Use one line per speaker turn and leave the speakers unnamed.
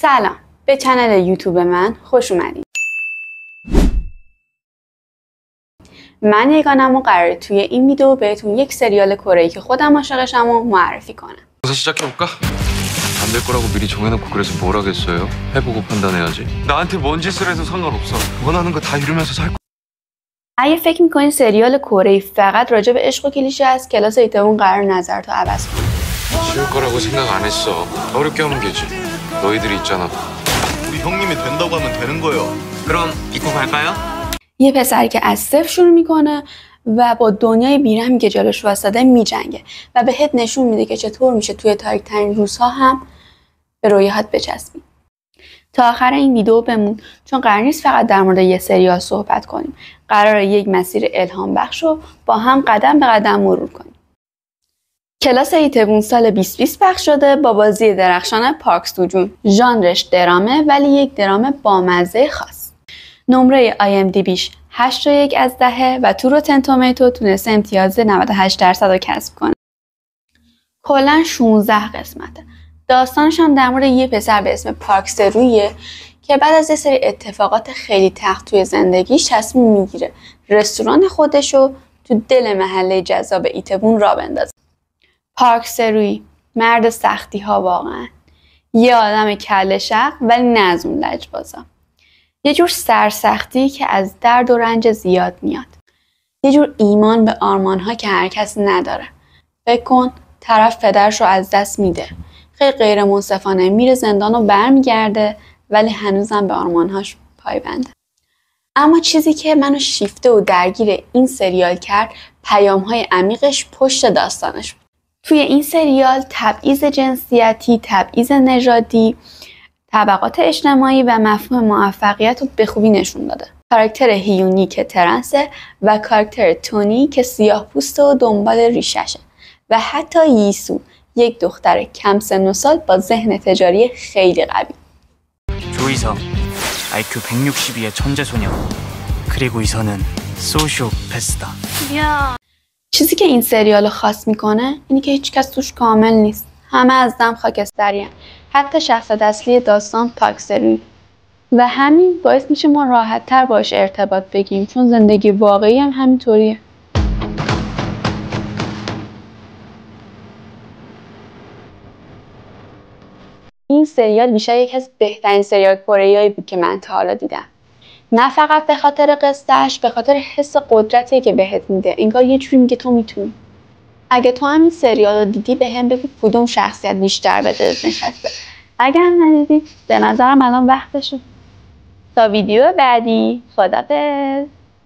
سلام، به کانال یوتیوب من خوش اومدید. من یگانم و قراره توی این ویدیو بهتون یک سریال کره‌ای که خودم عاشقشم رو معرفی کنم.
시작해볼까? 안 될 거라고 미리 정해놓고 그래서 뭘 하겠어요? 해보고 판단해야지. 나한테 뭔 짓을 해도 상관없어. 원하는 거 다 이루면서 살 거야.
اگه فکر میکنین سریال کره‌ای فقط راجع به عشق و کلیشه از کلاس ایتمون قرار نظرتو عوض کنه.
쉬울 거라고 생각 안 했어. 어렵게 하면 되지. 너희들이 있잖아.
우리 형님이 된다고 하면 되는 거예요.
그럼 입고 갈까요?
یه پسری که از صفر شروع میکنه و با دنیای بیرحمی که جلوش واسطه میجنگه و بهت نشون میده که چطور میشه توی تاریک ترین روزها هم به رویاهات بچسبی. تا آخر این ویدیو بمون، چون قرار نیست فقط در مورد یه سریال صحبت کنیم. قراره یک مسیر الهام بخش رو با هم قدم به قدم مرور کنیم. کلاس ایتمون سال 2020 پخش شده با بازی درخشان پارک سو جون. ژانرش درامه ولی یک درام بامزه خاص. نمره IMDbش 8.1 و تو روتن تومیتو تونسته امتیاز 98% رو کسب کنه. کلاً 16 قسمته. داستانش هم در مورد یه پسر به اسم پارک سرویه که بعد از یه سری اتفاقات خیلی تلخ توی زندگیش تصمیم میگیره رستوران خودشو تو دل محله جذاب ایتبون راه بندازه. پارک سروی مرد سختی ها واقعا. یه آدم کله شق ولی نه از اون لجبازا. یه جور سرسختی که از درد و رنج زیاد میاد. یه جور ایمان به آرمان ها که هر کس نداره. فکر کن طرف پدرش رو از دست میده. خیلی غیر منصفانه میره زندان و برمیگرده ولی هنوزم به آرمانهاش پایبنده. اما چیزی که منو شیفته و درگیر این سریال کرد پیام‌های عمیقش پشت داستانش بود. توی این سریال تبعیض جنسیتی، تبعیض نژادی، طبقات اجتماعی و مفهوم موفقیت رو به خوبی نشون داده. کاراکتر هیونی که ترنسه و کاراکتر تونی که سیاه پوسته و دنبال ریششه و حتی ییسو، یک دختر کم سن و سال با ذهن تجاری خیلی قوی.
조이서 IQ 162의 천재 소녀. 그리고 이서는 소시오패스다.
چیزی که این سریال خاص میکنه اینه که هیچ کس توش کامل نیست. همه از دم خاکسترین. حتی شخصیت اصلی داستان پارک سروی. و همین باعث میشه ما راحت تر باش ارتباط بگیریم چون زندگی واقعی هم همینطوریه. این سریال بیشتر یکی از بهترین سریال کره‌ای‌ای بود که من تا حالا دیدم. نه فقط به خاطر قصه‌اش، به خاطر حس قدرتی که بهت میده. انگار یه جوری میگه تو میتونی. اگه تو هم این سریال رو دیدی به هم بگو کدوم شخصیت بیشتر به دلت نشسته. اگه هم ندیدی به نظرم الان وقتشه. تا ویدیو بعدی، خدافظ.